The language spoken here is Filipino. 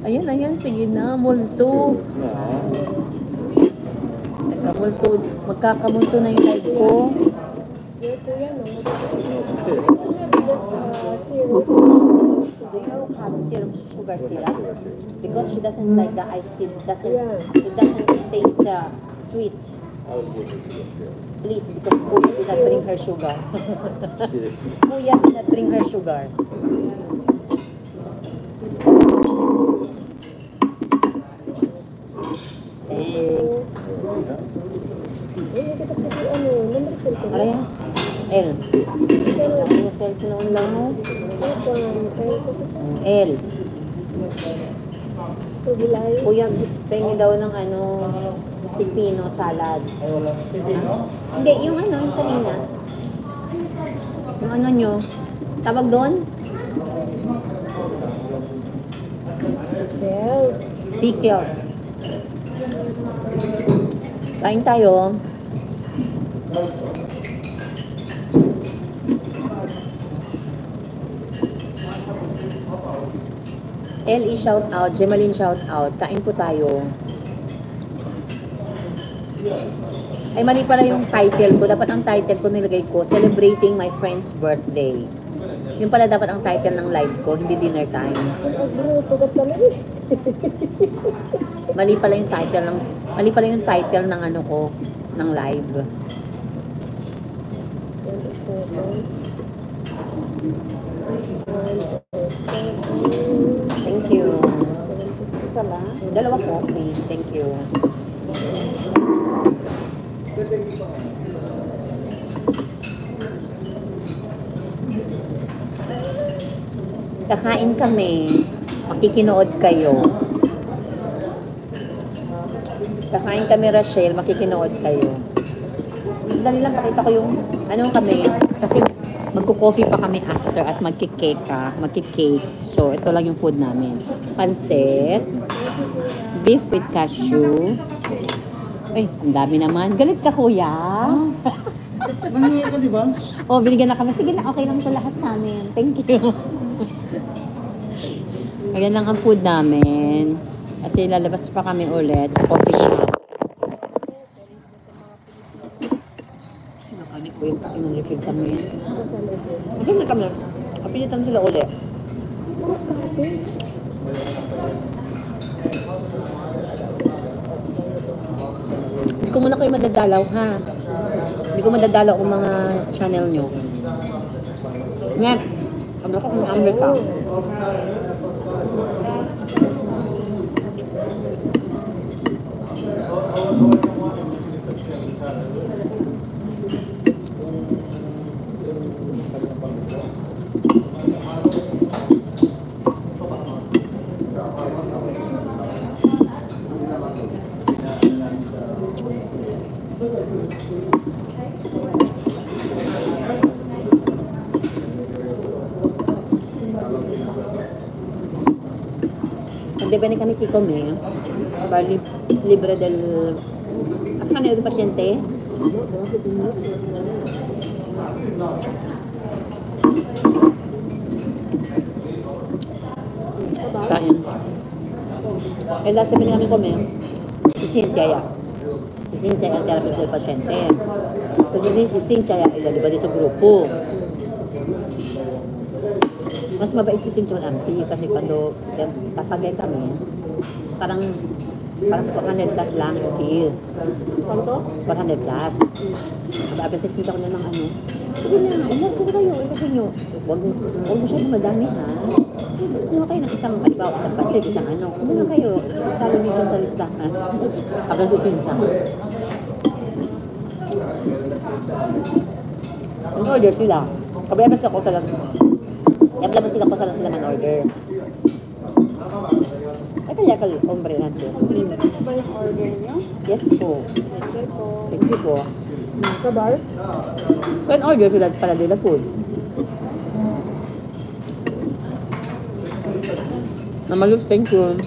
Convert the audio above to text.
Ayan, ayan, sige na, multo. Teka, multo. Magkakamulto na yung live ko. Kuya, no? Syrup. Do you have syrup, sugar syrup? Because she doesn't like the iced tea. It doesn't taste sweet. Please, because Kuya did not bring her sugar. Kuya did not bring her sugar. Thanks. Aray, L. Yung cellphone lang mo. L. Kuya, pengi daw ng pipino salad. Hindi, yung yung kanina. Yung nyo. Tawag doon? Pickles. Kain tayo. LE shout out, Gemaline shout out. Kain po tayo. Ay, mali pala yung title ko. Dapat ang title ko nilagay ko, Celebrating My Friend's Birthday. Yung pala dapat ang title ng live ko, hindi dinner time. Mali pala yung title ng ano ko, ng live. Thank you. Isa lang? Dalawa po, please. Thank you. Kakain kami. Makikinood kayo. Kakain kami, Rachel. Makikinood kayo. Dali lang, pakita ko yung kami. Kasi magko-coffee pa kami after at magki-cake. So, ito lang yung food namin. Pansit, beef with cashew. Ay, ang dami naman. Galit ka, kuya. Nangyay ka, di ba? Oh, binigyan na kami. Sige na, okay lang ito lahat sa amin. Thank you. Ayan lang ang food namin. Kasi lalabas pa kami ulit sa coffee shop. Sinakani ko yung refill kami. Refill na kami. Kapilitan sila ulit. Hindi ko muna kayo madadalaw, ha? Hindi ko madadalaw ang mga channel nyo. Ngayon, abla ko kung Amerika. Depende kami kikome. Bali, libre del... At kanil del pasyente. Kain. Eh, last sabi kami kome. Si Cynthia ya. Si Cynthia ang therapist del pasyente. Kasi si Cynthia ya, ilaliba din sa grupo. Mas mabait si Cynthia Auntie kasi cuando tatagay kami, parang 400 plus lang yung deal. Kanto? 400 plus. Sabi si Cynthia ko na ng sige na, umar ko kayo, ilagay nyo. Huwag mo siya madami, ha? Kung kayo ng isang pansit, isang kung na kayo, salo nyo dyan sa listahan. Habang si Cynthia. Order sila. Kabayabas ako sa lang. Yablama sila ko sila man-order. Ay, kaya ka hombre natin. Ito ba yung order niyo? Yes po. Okay po. Thank you po. Kabar? Kaya order sila pala nila food. Mama Luz, thank you.